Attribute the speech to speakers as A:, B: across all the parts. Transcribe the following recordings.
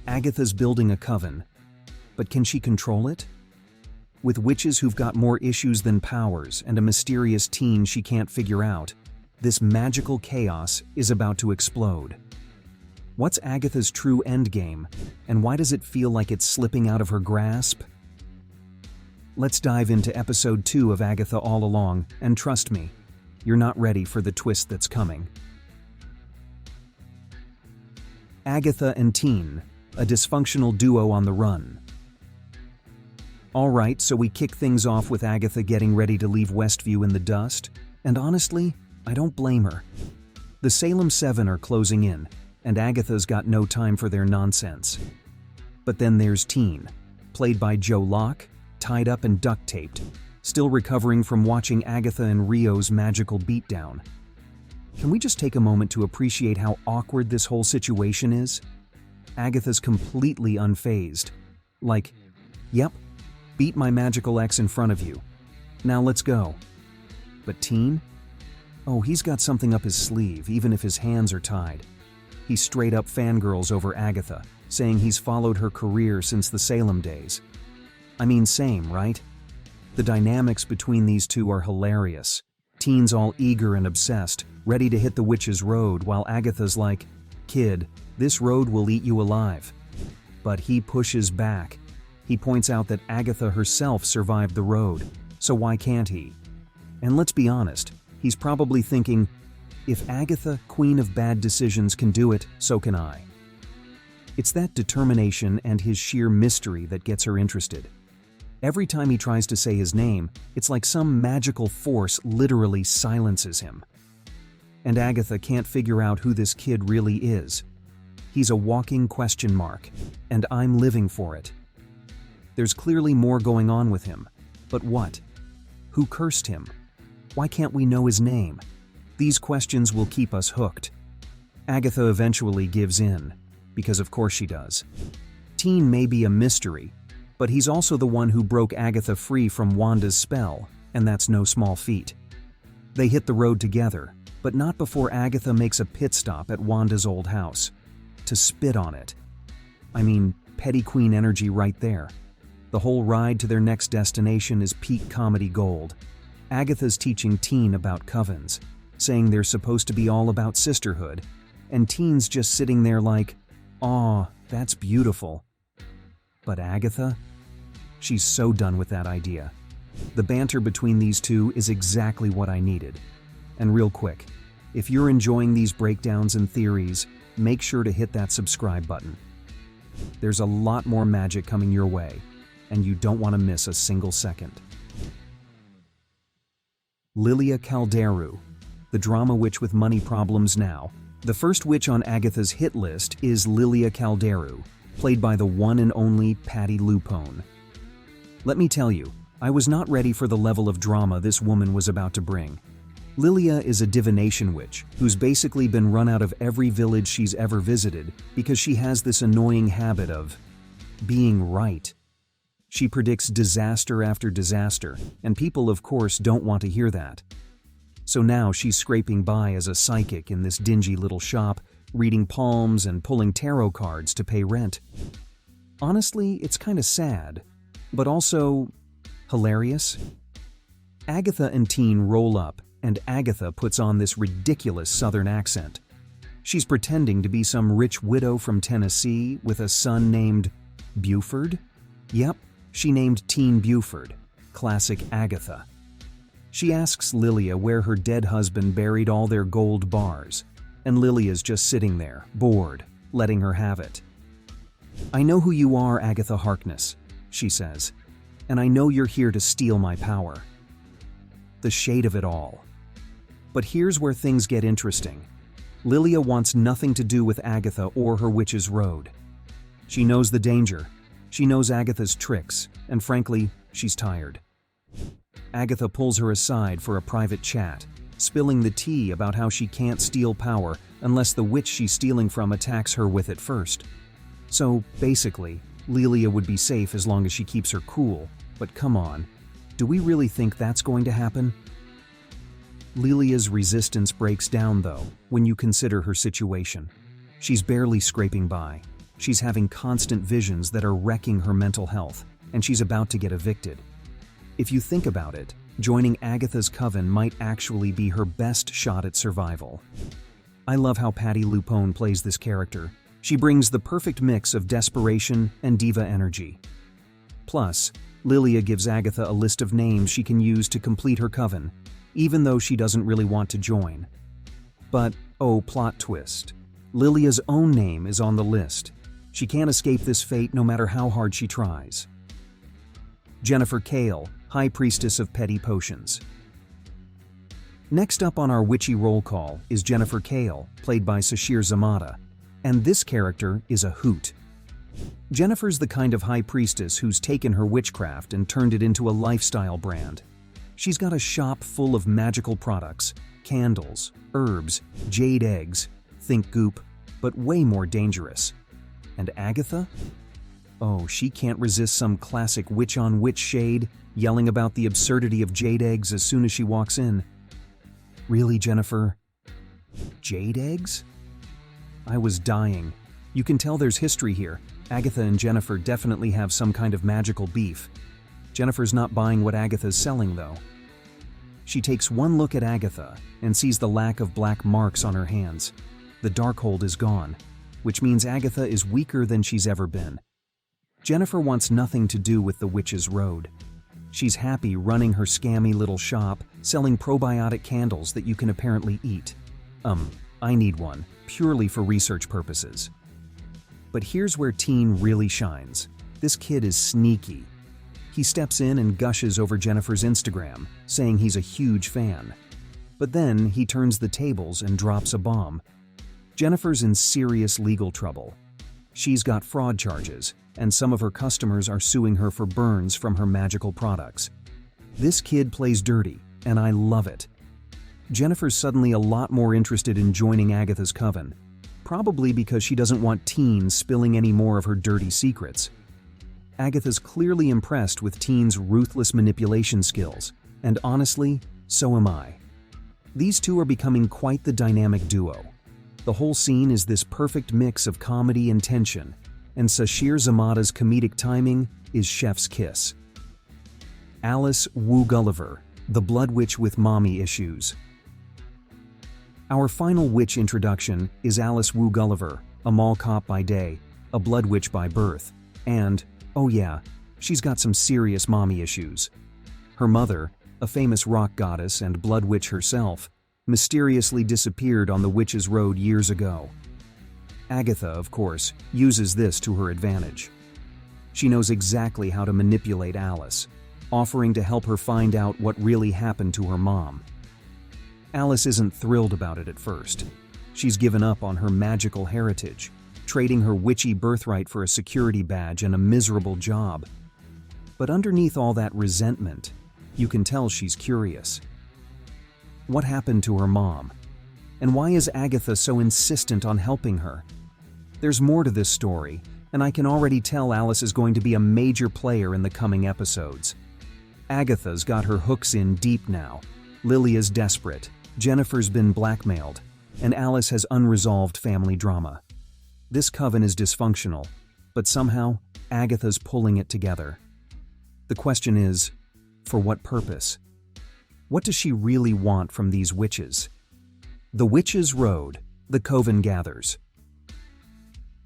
A: Agatha's building a coven, but can she control it? With witches who've got more issues than powers and a mysterious teen she can't figure out, this magical chaos is about to explode. What's Agatha's true endgame, and why does it feel like it's slipping out of her grasp? Let's dive into episode 2 of Agatha All Along, and trust me, you're not ready for the twist that's coming. Agatha and Teen, a dysfunctional duo on the run. Alright, so we kick things off with Agatha getting ready to leave Westview in the dust, and honestly, I don't blame her. The Salem 7 are closing in, and Agatha's got no time for their nonsense. But then there's Teen, played by Joe Locke, tied up and duct-taped, still recovering from watching Agatha and Rio's magical beatdown. Can we just take a moment to appreciate how awkward this whole situation is? Agatha's completely unfazed. Like, yep, beat my magical ex in front of you. Now let's go. But Teen? Oh, he's got something up his sleeve, even if his hands are tied. He straight up fangirls over Agatha, saying he's followed her career since the Salem days. I mean, same, right? The dynamics between these two are hilarious. Teen's all eager and obsessed, ready to hit the witch's road, while Agatha's like, "Kid, this road will eat you alive." But he pushes back. He points out that Agatha herself survived the road, so why can't he? And let's be honest, he's probably thinking, if Agatha, queen of bad decisions, can do it, so can I. It's that determination and his sheer mystery that gets her interested. Every time he tries to say his name, it's like some magical force literally silences him. And Agatha can't figure out who this kid really is. He's a walking question mark, and I'm living for it. There's clearly more going on with him, but what? Who cursed him? Why can't we know his name? These questions will keep us hooked. Agatha eventually gives in, because of course she does. Teen may be a mystery, but he's also the one who broke Agatha free from Wanda's spell, and that's no small feat. They hit the road together, but not before Agatha makes a pit stop at Wanda's old house. To spit on it. I mean, petty queen energy right there. The whole ride to their next destination is peak comedy gold. Agatha's teaching Teen about covens, saying they're supposed to be all about sisterhood, and Teen's just sitting there like, "Aw, that's beautiful." But Agatha? She's so done with that idea. The banter between these two is exactly what I needed. And real quick, if you're enjoying these breakdowns and theories, make sure to hit that subscribe button. There's a lot more magic coming your way, and you don't want to miss a single second. Lilia Calder, the drama witch with money problems now. The first witch on Agatha's hit list is Lilia Calder, played by the one and only Patti LuPone. Let me tell you, I was not ready for the level of drama this woman was about to bring. Lilia is a divination witch who's basically been run out of every village she's ever visited because she has this annoying habit of being right. She predicts disaster after disaster, and people of course don't want to hear that. So now she's scraping by as a psychic in this dingy little shop, reading palms and pulling tarot cards to pay rent. Honestly, it's kind of sad, but also hilarious. Agatha and Teen roll up, and Agatha puts on this ridiculous southern accent. She's pretending to be some rich widow from Tennessee with a son named Buford? Yep, she named Teen Buford. Classic Agatha. She asks Lilia where her dead husband buried all their gold bars, and Lilia's just sitting there, bored, letting her have it. "I know who you are, Agatha Harkness," she says, "and I know you're here to steal my power." The shade of it all. But here's where things get interesting. Lilia wants nothing to do with Agatha or her witch's road. She knows the danger. She knows Agatha's tricks, and frankly, she's tired. Agatha pulls her aside for a private chat, spilling the tea about how she can't steal power unless the witch she's stealing from attacks her with it first. So, basically, Lilia would be safe as long as she keeps her cool, but come on, do we really think that's going to happen? Lilia's resistance breaks down, though, when you consider her situation. She's barely scraping by. She's having constant visions that are wrecking her mental health, and she's about to get evicted. If you think about it, joining Agatha's coven might actually be her best shot at survival. I love how Patti LuPone plays this character. She brings the perfect mix of desperation and diva energy. Plus, Lilia gives Agatha a list of names she can use to complete her coven, even though she doesn't really want to join. But, oh, plot twist. Lilia's own name is on the list. She can't escape this fate no matter how hard she tries. Jennifer Kale, High Priestess of Petty Potions. Next up on our witchy roll call is Jennifer Kale, played by Sashir Zamata, and this character is a hoot. Jennifer's the kind of high priestess who's taken her witchcraft and turned it into a lifestyle brand. She's got a shop full of magical products, candles, herbs, jade eggs, think goop, but way more dangerous. And Agatha? Oh, she can't resist some classic witch-on-witch shade, yelling about the absurdity of jade eggs as soon as she walks in. Really, Jennifer? Jade eggs? I was dying. You can tell there's history here. Agatha and Jennifer definitely have some kind of magical beef. Jennifer's not buying what Agatha's selling, though. She takes one look at Agatha and sees the lack of black marks on her hands. The Darkhold is gone, which means Agatha is weaker than she's ever been. Jennifer wants nothing to do with the Witch's Road. She's happy running her scammy little shop, selling probiotic candles that you can apparently eat. I need one, purely for research purposes. But here's where Teen really shines. This kid is sneaky. He steps in and gushes over Jennifer's Instagram, saying he's a huge fan. But then he turns the tables and drops a bomb. Jennifer's in serious legal trouble. She's got fraud charges, and some of her customers are suing her for burns from her magical products. This kid plays dirty, and I love it. Jennifer's suddenly a lot more interested in joining Agatha's coven, probably because she doesn't want Teen's spilling any more of her dirty secrets. Agatha's clearly impressed with Teen's ruthless manipulation skills, and honestly, so am I. These two are becoming quite the dynamic duo. The whole scene is this perfect mix of comedy and tension, and Sashir Zamata's comedic timing is chef's kiss. Alice Wu-Gulliver, the blood witch with mommy issues. Our final witch introduction is Alice Wu-Gulliver, a mall cop by day, a blood witch by birth, and, oh yeah, she's got some serious mommy issues. Her mother, a famous rock goddess and blood witch herself, mysteriously disappeared on the Witch's Road years ago. Agatha, of course, uses this to her advantage. She knows exactly how to manipulate Alice, offering to help her find out what really happened to her mom. Alice isn't thrilled about it at first. She's given up on her magical heritage, trading her witchy birthright for a security badge and a miserable job. But underneath all that resentment, you can tell she's curious. What happened to her mom? And why is Agatha so insistent on helping her? There's more to this story, and I can already tell Alice is going to be a major player in the coming episodes. Agatha's got her hooks in deep now. Lilia's desperate, Jennifer's been blackmailed, and Alice has unresolved family drama. This coven is dysfunctional, but somehow Agatha's pulling it together. The question is, for what purpose? What does she really want from these witches? The Witch's Road, the Coven gathers.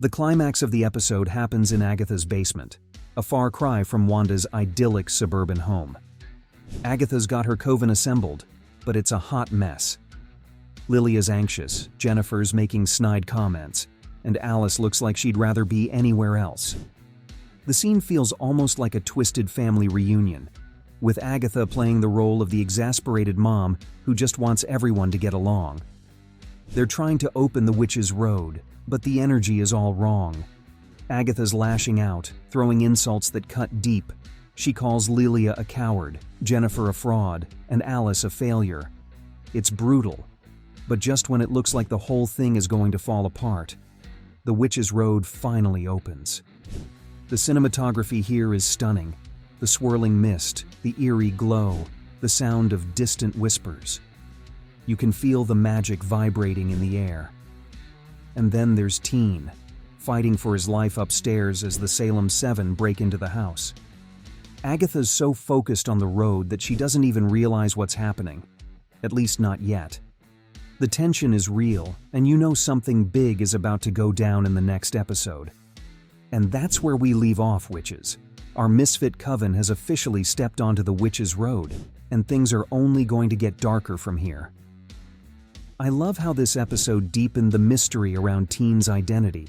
A: The climax of the episode happens in Agatha's basement, a far cry from Wanda's idyllic suburban home. Agatha's got her coven assembled, but it's a hot mess. Lilia's anxious, Jennifer's making snide comments, and Alice looks like she'd rather be anywhere else. The scene feels almost like a twisted family reunion, with Agatha playing the role of the exasperated mom who just wants everyone to get along. They're trying to open the Witch's Road, but the energy is all wrong. Agatha's lashing out, throwing insults that cut deep. She calls Lilia a coward, Jennifer a fraud, and Alice a failure. It's brutal, but just when it looks like the whole thing is going to fall apart, the Witch's Road finally opens. The cinematography here is stunning. The swirling mist, the eerie glow, the sound of distant whispers. You can feel the magic vibrating in the air. And then there's Teen, fighting for his life upstairs as the Salem 7 break into the house. Agatha's so focused on the road that she doesn't even realize what's happening, at least not yet. The tension is real, and you know something big is about to go down in the next episode. And that's where we leave off, witches. Our misfit coven has officially stepped onto the witches' road, and things are only going to get darker from here. I love how this episode deepened the mystery around Teen's identity,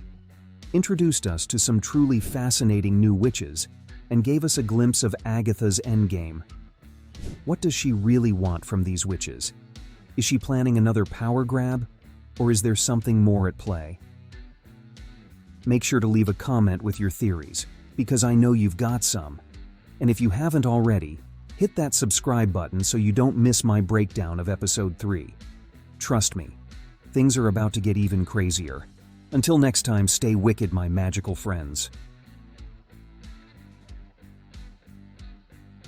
A: introduced us to some truly fascinating new witches, and gave us a glimpse of Agatha's endgame. What does she really want from these witches? Is she planning another power grab, or is there something more at play? Make sure to leave a comment with your theories, because I know you've got some. And if you haven't already, hit that subscribe button so you don't miss my breakdown of episode 3. Trust me, things are about to get even crazier. Until next time, stay wicked, my magical friends.